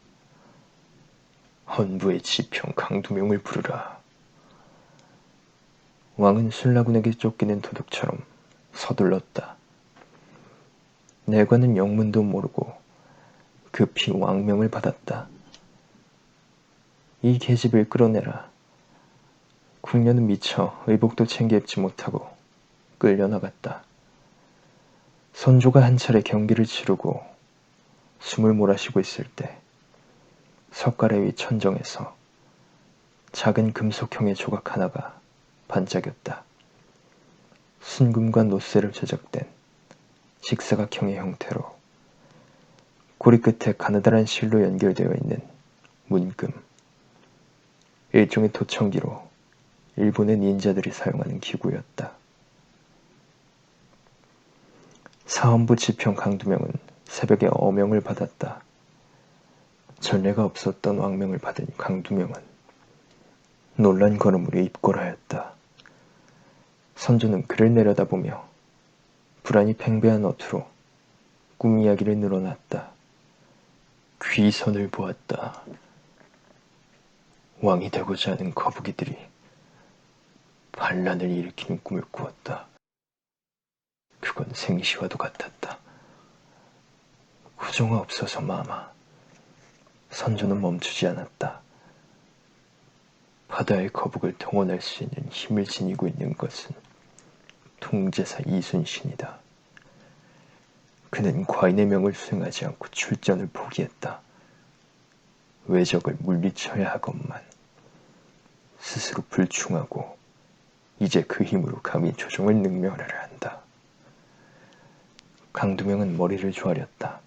헌부의 지평 강두명을 부르라. 왕은 술라군에게 쫓기는 도둑처럼 서둘렀다. 내관은 영문도 모르고 급히 왕명을 받았다. 이 계집을 끌어내라. 궁녀는 미처 의복도 챙겨 입지 못하고 끌려나갔다. 선조가 한 차례 경기를 치르고 숨을 몰아쉬고 있을 때 석가래 위 천정에서 작은 금속형의 조각 하나가 반짝였다. 순금과 노쇠로 제작된 직사각형의 형태로 고리 끝에 가느다란 실로 연결되어 있는 문금. 일종의 도청기로 일본의 닌자들이 사용하는 기구였다. 사헌부 지평 강두명은 새벽에 어명을 받았다. 전례가 없었던 왕명을 받은 강두명은 놀란 걸음으로 입궐하였다. 선조는 그를 내려다보며 불안이 팽배한 어투로 꿈 이야기를 늘어놨다. 귀선을 보았다. 왕이 되고자 하는 거북이들이 반란을 일으키는 꿈을 꾸었다. 그건 생시와도 같았다. 구정하옵소서 마마. 선조는 멈추지 않았다. 바다의 거북을 동원할 수 있는 힘을 지니고 있는 것은 통제사 이순신이다. 그는 과인의 명을 수행하지 않고 출전을 포기했다. 외적을 물리쳐야 하건만 스스로 불충하고 이제 그 힘으로 감히 조정을 능멸하려 한다. 강두명은 머리를 조아렸다.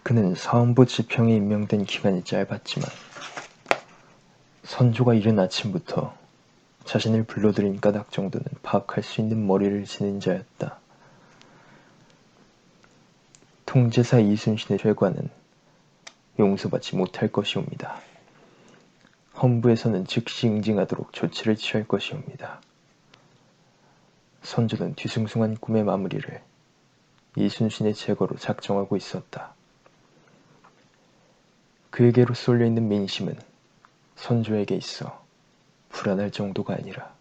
그는 사헌부 지평에 임명된 기간이 짧았지만 선조가 이른 아침부터 자신을 불러들인 까닭 정도는 파악할 수 있는 머리를 지닌 자였다. 통제사 이순신의 죄과는 용서받지 못할 것이옵니다. 헌부에서는 즉시 응징하도록 조치를 취할 것이옵니다. 선조는 뒤숭숭한 꿈의 마무리를 이순신의 제거로 작정하고 있었다. 그에게로 쏠려있는 민심은 선조에게 있어 불안할 정도가 아니라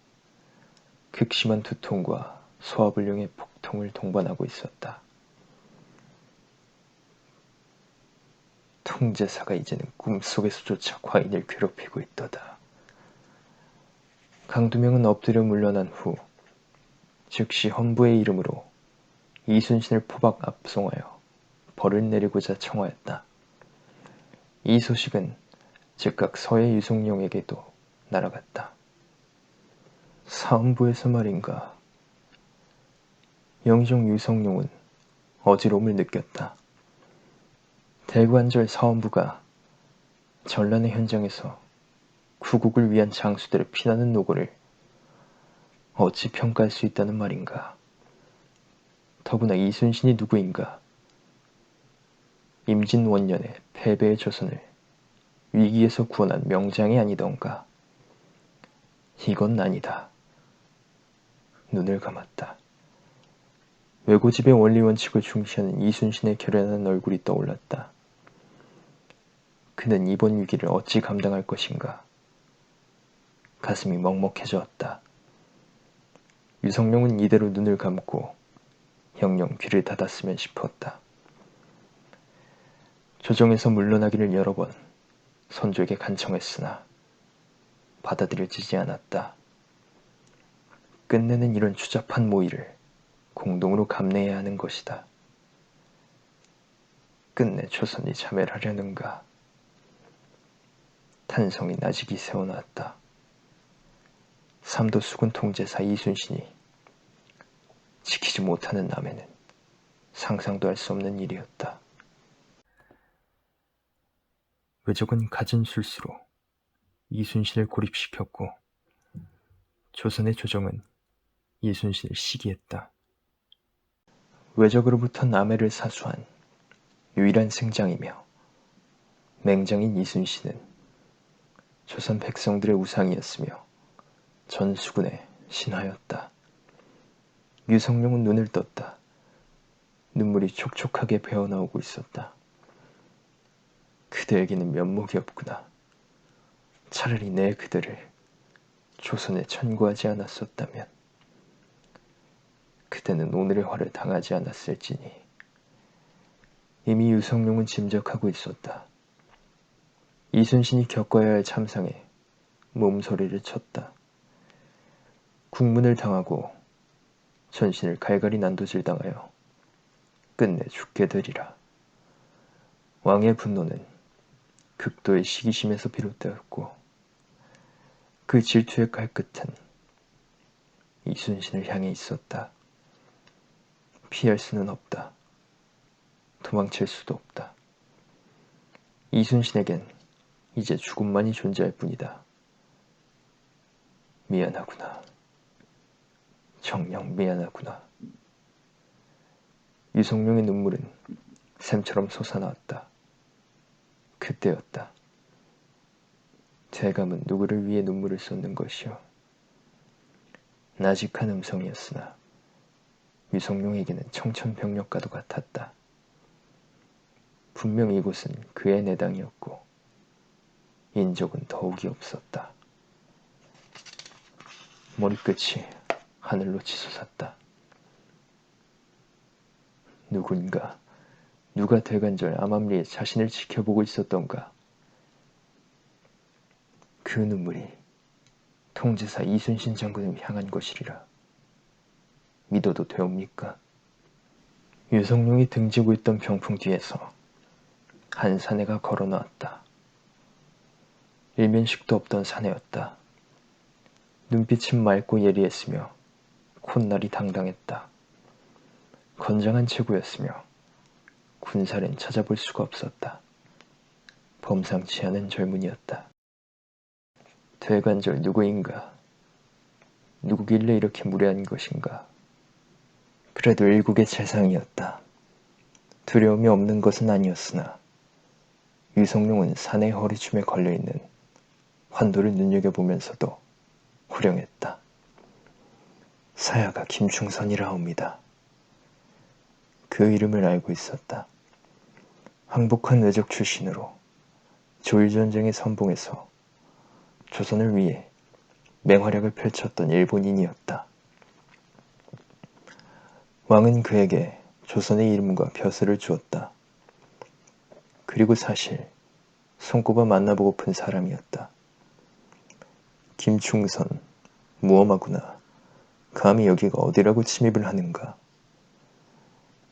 극심한 두통과 소화불량의 폭통을 동반하고 있었다. 통제사가 이제는 꿈속에서조차 과인을 괴롭히고 있도다. 강두명은 엎드려 물러난 후 즉시 헌부의 이름으로 이순신을 포박 압송하여 벌을 내리고자 청하였다. 이 소식은 즉각 서해 유성룡에게도 날아갔다. 사헌부에서 말인가. 영의정 유성룡은 어지러움을 느꼈다. 대관절 사헌부가 전란의 현장에서 구국을 위한 장수들을 피나는 노고를 어찌 평가할 수 있다는 말인가. 더구나 이순신이 누구인가. 임진원년의 패배의 조선을 위기에서 구원한 명장이 아니던가. 이건 아니다. 눈을 감았다. 외고집의 원리 원칙을 중시하는 이순신의 결연한 얼굴이 떠올랐다. 그는 이번 위기를 어찌 감당할 것인가. 가슴이 먹먹해졌다. 유성룡은 이대로 눈을 감고 영영 귀를 닫았으면 싶었다. 조정에서 물러나기를 여러 번 선조에게 간청했으나 받아들여지지 않았다. 끝내는 이런 추잡한 모의를 공동으로 감내해야 하는 것이다. 끝내 조선이 자멸하려는가. 탄성이 나직이 세워놨다. 삼도 수군 통제사 이순신이 지키지 못하는 남에는 상상도 할 수 없는 일이었다. 외적은 갖은 술수로 이순신을 고립시켰고 조선의 조정은 이순신을 시기했다. 외적으로부터 남해를 사수한 유일한 승장이며 맹장인 이순신은 조선 백성들의 우상이었으며 전수군의 신하였다. 유성룡은 눈을 떴다. 눈물이 촉촉하게 배어나오고 있었다. 그대에게는 면목이 없구나. 차라리 내 그대를 조선에 천구하지 않았었다면 그대는 오늘의 화를 당하지 않았을지니. 이미 유성룡은 짐작하고 있었다. 이순신이 겪어야 할 참상에 몸소리를 쳤다. 국문을 당하고 전신을 갈갈이 난도질당하여 끝내 죽게 되리라. 왕의 분노는 극도의 시기심에서 비롯되었고 그 질투의 칼끝은 이순신을 향해 있었다. 피할 수는 없다. 도망칠 수도 없다. 이순신에겐 이제 죽음만이 존재할 뿐이다. 미안하구나. 정녕 미안하구나. 유성룡의 눈물은 샘처럼 솟아나왔다. 그때였다. 대감은 누구를 위해 눈물을 쏟는 것이오. 나직한 음성이었으나 유성룡에게는 청천벽력과도 같았다. 분명 이곳은 그의 내당이었고 인적은 더욱이 없었다. 머리끝이 하늘로 치솟았다. 누가 대관절 암암리에 자신을 지켜보고 있었던가. 그 눈물이 통지사 이순신 장군을 향한 것이리라. 믿어도 되옵니까? 유성룡이 등지고 있던 병풍 뒤에서 한 사내가 걸어 나왔다. 일면식도 없던 사내였다. 눈빛은 맑고 예리했으며 콧날이 당당했다. 건장한 체구였으며 군살엔 찾아볼 수가 없었다. 범상치 않은 젊은이였다. 대관절 누구인가? 누구길래 이렇게 무례한 것인가? 그래도 일국의 재상이었다. 두려움이 없는 것은 아니었으나 유성룡은 사내의 허리춤에 걸려있는 환도를 눈여겨보면서도 후령했다. 사야가 김충선이라옵니다. 그 이름을 알고 있었다. 항복한 외적 출신으로 조일전쟁의 선봉에서 조선을 위해 맹활약을 펼쳤던 일본인이었다. 왕은 그에게 조선의 이름과 벼슬을 주었다. 그리고 사실 손꼽아 만나보고픈 사람이었다. 김충선, 무엄하구나. 감히 여기가 어디라고 침입을 하는가.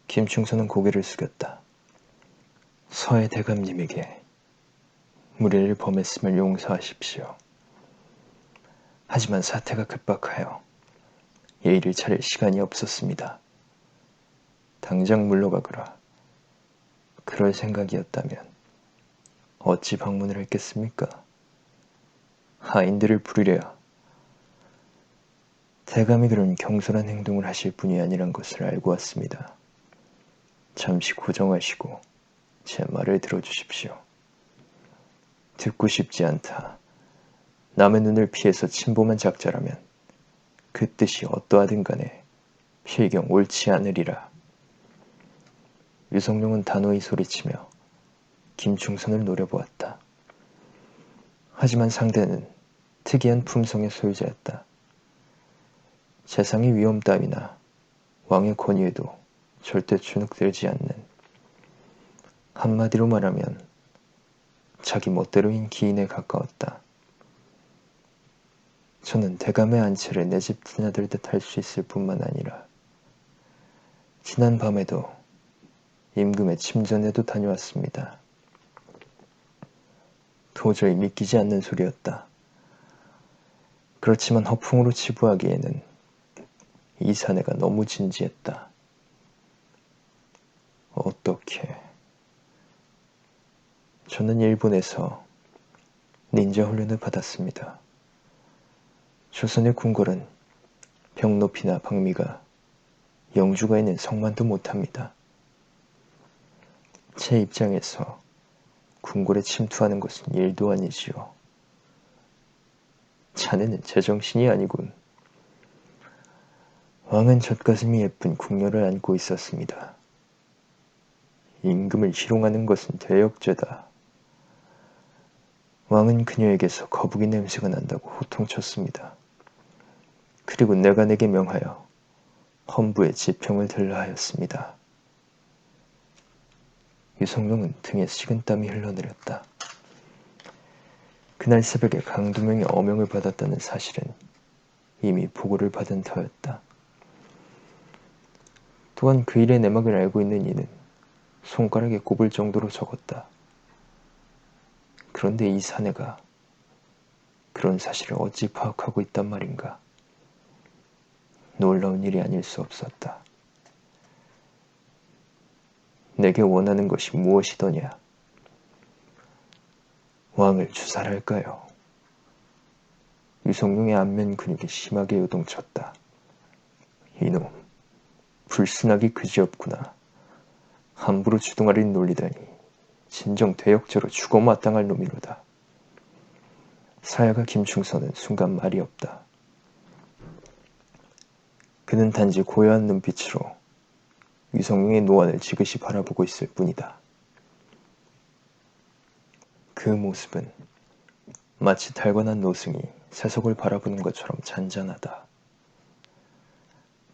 김충선은 고개를 숙였다. 서해 대감님에게 무례를 범했음을 용서하십시오. 하지만 사태가 급박하여 예의를 차릴 시간이 없었습니다. 당장 물러가거라. 그럴 생각이었다면 어찌 방문을 했겠습니까? 하인들을 부르려야 대감이 그런 경솔한 행동을 하실 분이 아니란 것을 알고 왔습니다. 잠시 고정하시고 제 말을 들어주십시오. 듣고 싶지 않다. 남의 눈을 피해서 침범한 작자라면 그 뜻이 어떠하든 간에 필경 옳지 않으리라. 유성룡은 단호히 소리치며 김충선을 노려보았다. 하지만 상대는 특이한 품성의 소유자였다. 재상의 위엄 따위나 왕의 권위에도 절대 주눅들지 않는, 한마디로 말하면 자기 멋대로인 기인에 가까웠다. 저는 대감의 안채를 내 집 드나들듯 할 수 있을 뿐만 아니라 지난 밤에도 임금의 침전에도 다녀왔습니다. 도저히 믿기지 않는 소리였다. 그렇지만 허풍으로 치부하기에는 이 사내가 너무 진지했다. 어떻게? 저는 일본에서 닌자 훈련을 받았습니다. 조선의 궁궐은 벽높이나 방미가 영주가 있는 성만도 못합니다. 제 입장에서 궁궐에 침투하는 것은 일도 아니지요. 자네는 제정신이 아니군. 왕은 젖가슴이 예쁜 궁녀를 안고 있었습니다. 임금을 희롱하는 것은 대역죄다. 왕은 그녀에게서 거북이 냄새가 난다고 호통쳤습니다. 그리고 내가 내게 명하여 헌부에 지평을 들라 하였습니다. 유성룡은 등에 식은땀이 흘러내렸다. 그날 새벽에 강두명이 어명을 받았다는 사실은 이미 보고를 받은 터였다. 또한 그 일의 내막을 알고 있는 이는 손가락에 꼽을 정도로 적었다. 그런데 이 사내가 그런 사실을 어찌 파악하고 있단 말인가. 놀라운 일이 아닐 수 없었다. 내게 원하는 것이 무엇이더냐? 왕을 주살할까요? 유성룡의 안면 근육이 심하게 요동쳤다. 이놈, 불순하기 그지없구나. 함부로 주둥아리를 놀리다니 진정 대역죄로 죽어 마땅할 놈이로다. 사야가 김충선은 순간 말이 없다. 그는 단지 고요한 눈빛으로 유성룡의 노안을 지그시 바라보고 있을 뿐이다. 그 모습은 마치 달관한 노승이 세속을 바라보는 것처럼 잔잔하다.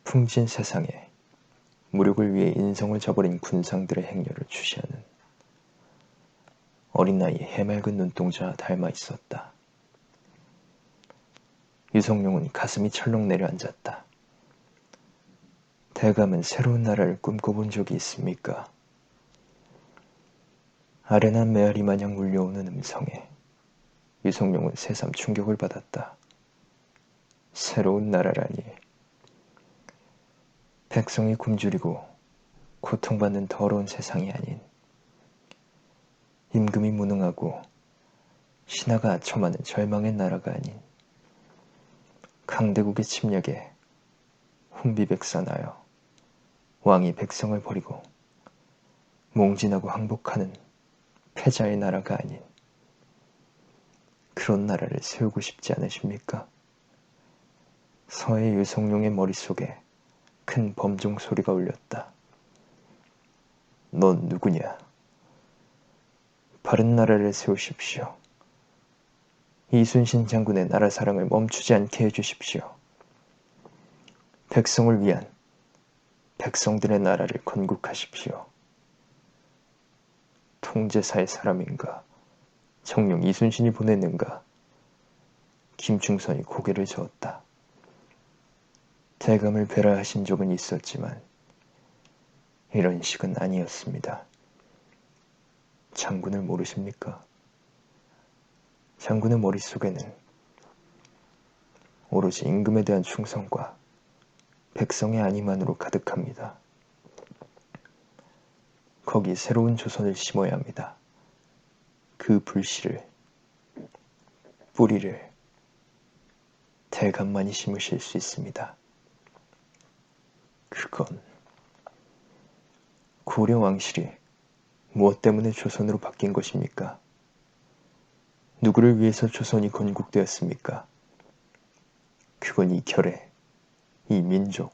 풍진 세상에 무력을 위해 인성을 저버린 군상들의 행렬을 주시하는 어린 나이의 해맑은 눈동자와 닮아 있었다. 유성룡은 가슴이 철렁 내려앉았다. 대감은 새로운 나라를 꿈꿔본 적이 있습니까? 아련한 메아리 마냥 울려오는 음성에 유성룡은 새삼 충격을 받았다. 새로운 나라라니. 백성이 굶주리고 고통받는 더러운 세상이 아닌, 임금이 무능하고 신하가 아첨하는 절망의 나라가 아닌, 강대국의 침략에 혼비백산하여 왕이 백성을 버리고 몽진하고 항복하는 패자의 나라가 아닌, 그런 나라를 세우고 싶지 않으십니까? 서해 유성룡의 머릿속에 큰 범종 소리가 울렸다. 넌 누구냐? 바른 나라를 세우십시오. 이순신 장군의 나라 사랑을 멈추지 않게 해주십시오. 백성을 위한 백성들의 나라를 건국하십시오. 통제사의 사람인가? 정녕 이순신이 보냈는가? 김충선이 고개를 저었다. 대감을 배려하신 적은 있었지만 이런 식은 아니었습니다. 장군을 모르십니까? 장군의 머릿속에는 오로지 임금에 대한 충성과 백성의 안위만으로 가득합니다. 거기 새로운 조선을 심어야 합니다. 그 불씨를, 뿌리를 대감만이 심으실 수 있습니다. 그건 고려 왕실이 무엇 때문에 조선으로 바뀐 것입니까? 누구를 위해서 조선이 건국되었습니까? 그건 이 결의, 이 민족,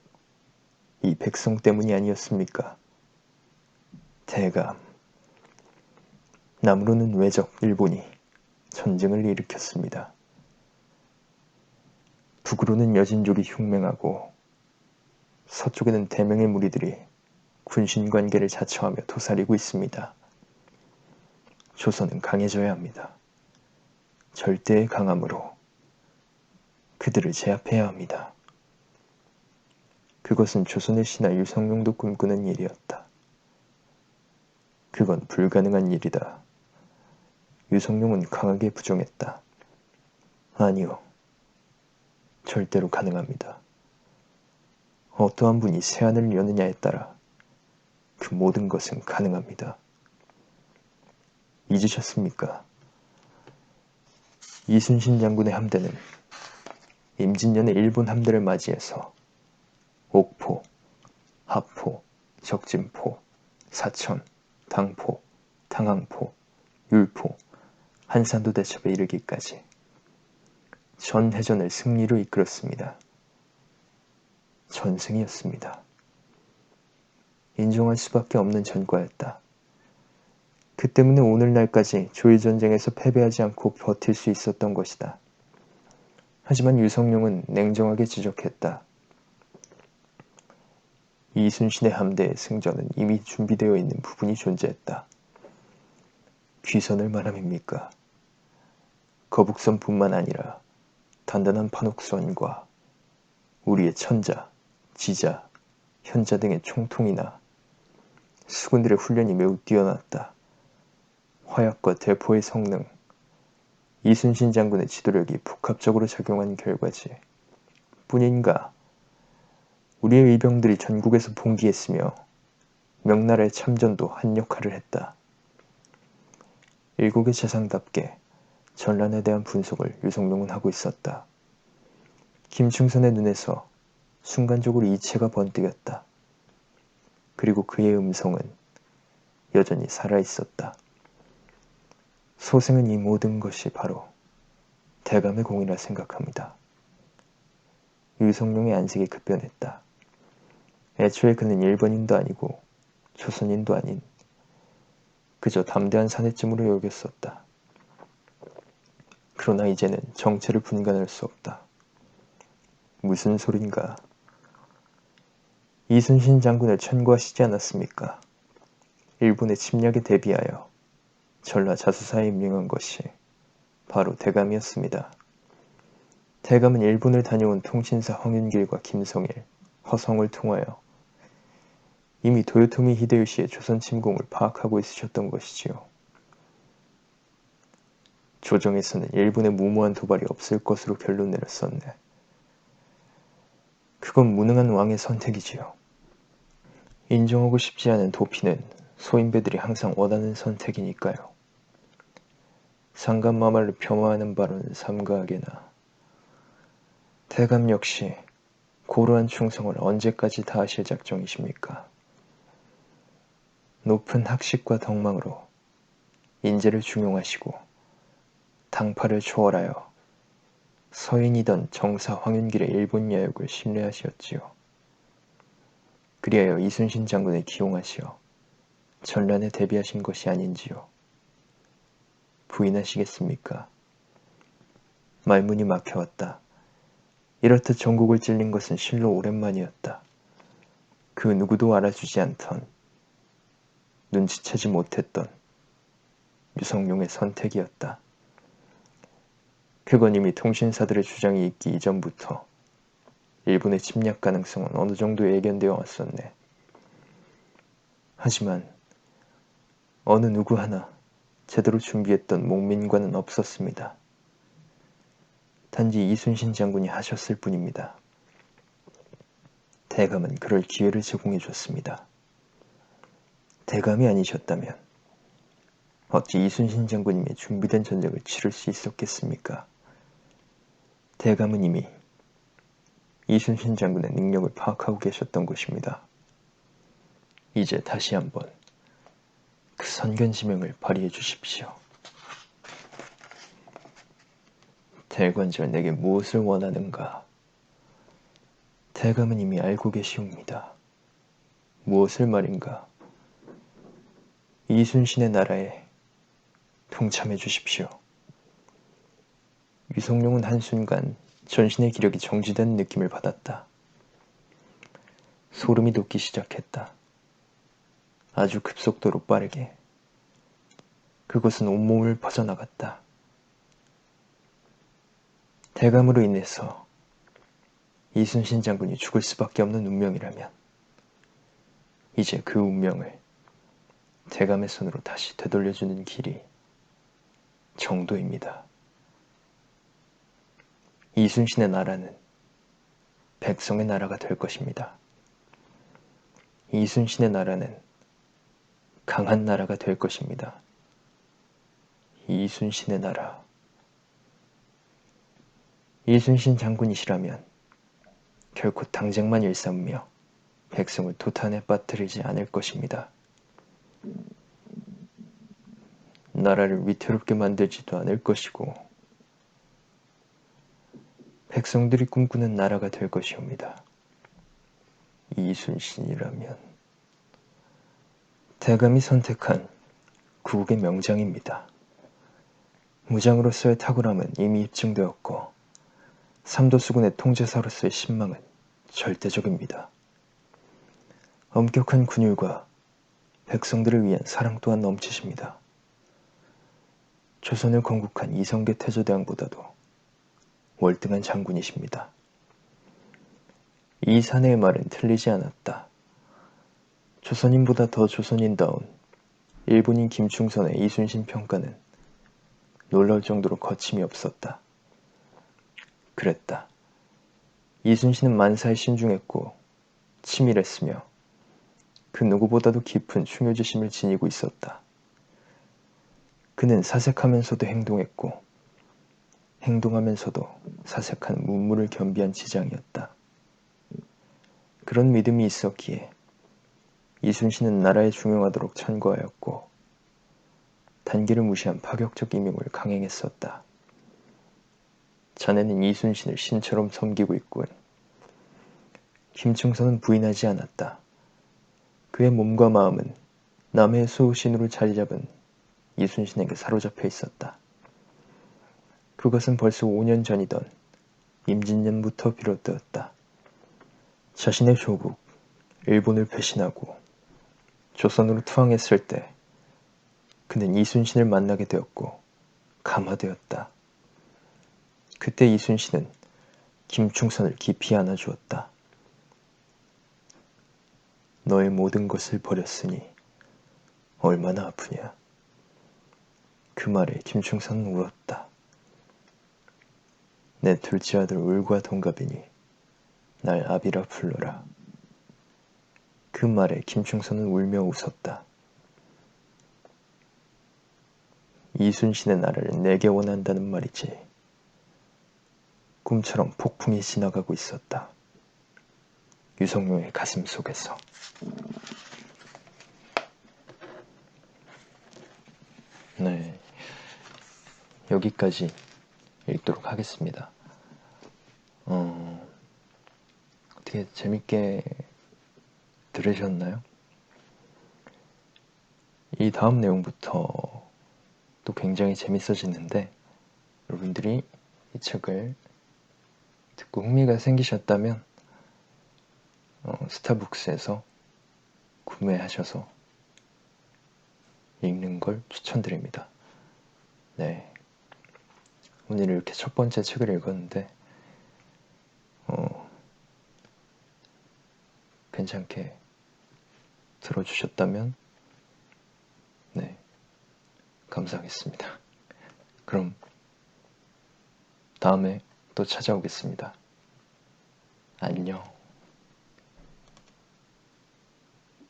이 백성 때문이 아니었습니까? 대감, 남으로는 외적 일본이 전쟁을 일으켰습니다. 북으로는 여진족이 흉맹하고 서쪽에는 대명의 무리들이 군신관계를 자처하며 도사리고 있습니다. 조선은 강해져야 합니다. 절대의 강함으로 그들을 제압해야 합니다. 그것은 조선의 신하 유성룡도 꿈꾸는 일이었다. 그건 불가능한 일이다. 유성룡은 강하게 부정했다. 아니요. 절대로 가능합니다. 어떠한 분이 세안을 여느냐에 따라 그 모든 것은 가능합니다. 잊으셨습니까? 이순신 장군의 함대는 임진년의 일본 함대를 맞이해서 옥포, 하포, 적진포, 사천, 당포, 당항포, 율포, 한산도 대첩에 이르기까지 전 해전을 승리로 이끌었습니다. 전승이었습니다. 인정할 수밖에 없는 전과였다. 그 때문에 오늘날까지 조일전쟁에서 패배하지 않고 버틸 수 있었던 것이다. 하지만 유성룡은 냉정하게 지적했다. 이순신의 함대의 승전은 이미 준비되어 있는 부분이 존재했다. 귀선을 말함입니까? 거북선뿐만 아니라 단단한 판옥선과 우리의 천자, 지자, 현자 등의 총통이나 수군들의 훈련이 매우 뛰어났다. 화약과 대포의 성능, 이순신 장군의 지도력이 복합적으로 작용한 결과지. 뿐인가, 우리의 의병들이 전국에서 봉기했으며 명나라의 참전도 한 역할을 했다. 일국의 재상답게 전란에 대한 분석을 유성룡은 하고 있었다. 김충선의 눈에서 순간적으로 이체가 번뜩였다. 그리고 그의 음성은 여전히 살아있었다. 소생은 이 모든 것이 바로 대감의 공이라 생각합니다. 유성룡의 안색이 급변했다. 애초에 그는 일본인도 아니고 조선인도 아닌 그저 담대한 사내쯤으로 여겼었다. 그러나 이제는 정체를 분간할 수 없다. 무슨 소린가? 이순신 장군을 천거하시지 않았습니까? 일본의 침략에 대비하여 전라 자수사에 임명한 것이 바로 대감이었습니다. 대감은 일본을 다녀온 통신사 황윤길과 김성일, 허성을 통하여 이미 도요토미 히데요시의 조선 침공을 파악하고 있으셨던 것이지요. 조정에서는 일본의 무모한 도발이 없을 것으로 결론 내렸었네. 그건 무능한 왕의 선택이지요. 인정하고 싶지 않은 도피는 소인배들이 항상 원하는 선택이니까요. 상감마말을 폄하하는 바로는 삼가하게나 대감 역시 고루한 충성을 언제까지 다하실 작정이십니까? 높은 학식과 덕망으로 인재를 중용하시고 당파를 초월하여 서인이던 정사 황윤길의 일본 야욕을 신뢰하시었지요. 그리하여 이순신 장군을 기용하시어 전란에 대비하신 것이 아닌지요. 부인하시겠습니까? 말문이 막혀왔다. 이렇듯 전국을 찔린 것은 실로 오랜만이었다. 그 누구도 알아주지 않던, 눈치채지 못했던 유성룡의 선택이었다. 그건 이미 통신사들의 주장이 있기 이전부터 일본의 침략 가능성은 어느 정도 예견되어 왔었네. 하지만 어느 누구 하나 제대로 준비했던 목민과는 없었습니다. 단지 이순신 장군이 하셨을 뿐입니다. 대감은 그럴 기회를 제공해 줬습니다. 대감이 아니셨다면 어찌 이순신 장군님의 준비된 전쟁을 치를 수 있었겠습니까? 대감은 이미 이순신 장군의 능력을 파악하고 계셨던 것입니다. 이제 다시 한번 그 선견지명을 발휘해 주십시오. 대관절 내게 무엇을 원하는가? 대감은 이미 알고 계시옵니다. 무엇을 말인가? 이순신의 나라에 동참해 주십시오. 유성룡은 한순간 전신의 기력이 정지된 느낌을 받았다. 소름이 돋기 시작했다. 아주 급속도로 빠르게. 그것은 온몸을 퍼져나갔다. 대감으로 인해서 이순신 장군이 죽을 수밖에 없는 운명이라면 이제 그 운명을 대감의 손으로 다시 되돌려주는 길이 정도입니다. 이순신의 나라는 백성의 나라가 될 것입니다. 이순신의 나라는 강한 나라가 될 것입니다. 이순신의 나라. 이순신 장군이시라면 결코 당쟁만 일삼으며 백성을 도탄에 빠뜨리지 않을 것입니다. 나라를 위태롭게 만들지도 않을 것이고 백성들이 꿈꾸는 나라가 될 것이옵니다. 이순신이라면 대감이 선택한 구국의 명장입니다. 무장으로서의 탁월함은 이미 입증되었고 삼도수군의 통제사로서의 신망은 절대적입니다. 엄격한 군율과 백성들을 위한 사랑 또한 넘치십니다. 조선을 건국한 이성계 태조대왕보다도 월등한 장군이십니다. 이 사내의 말은 틀리지 않았다. 조선인보다 더 조선인다운 일본인 김충선의 이순신 평가는 놀라울 정도로 거침이 없었다. 그랬다. 이순신은 만사에 신중했고 치밀했으며 그 누구보다도 깊은 충효지심을 지니고 있었다. 그는 사색하면서도 행동했고 행동하면서도 사색한 문무를 겸비한 지장이었다. 그런 믿음이 있었기에 이순신은 나라에 중용하도록 천거하였고 단계를 무시한 파격적 임용을 강행했었다. 자네는 이순신을 신처럼 섬기고 있군. 김충선은 부인하지 않았다. 그의 몸과 마음은 남해의 수호신으로 자리잡은 이순신에게 사로잡혀 있었다. 그것은 벌써 5년 전이던 임진년부터 비롯되었다. 자신의 조국, 일본을 배신하고 조선으로 투항했을 때 그는 이순신을 만나게 되었고 감화되었다. 그때 이순신은 김충선을 깊이 안아주었다. 너의 모든 것을 버렸으니 얼마나 아프냐. 그 말에 김충선은 울었다. 내 둘째 아들 울과 동갑이니 날 아비라 불러라. 그 말에 김충선은 울며 웃었다. 이순신의 나라를 내게 원한다는 말이지. 꿈처럼 폭풍이 지나가고 있었다. 유성룡의 가슴 속에서. 네, 여기까지 읽도록 하겠습니다. 어떻게 재밌게 들으셨나요? 이 다음 내용부터 또 굉장히 재밌어지는데 여러분들이 이 책을 듣고 흥미가 생기셨다면 스타북스에서 구매하셔서 읽는 걸 추천드립니다. 네, 오늘 이렇게 첫 번째 책을 읽었는데 괜찮게 들어주셨다면 네, 감사하겠습니다. 그럼 다음에 또 찾아오겠습니다. 안녕.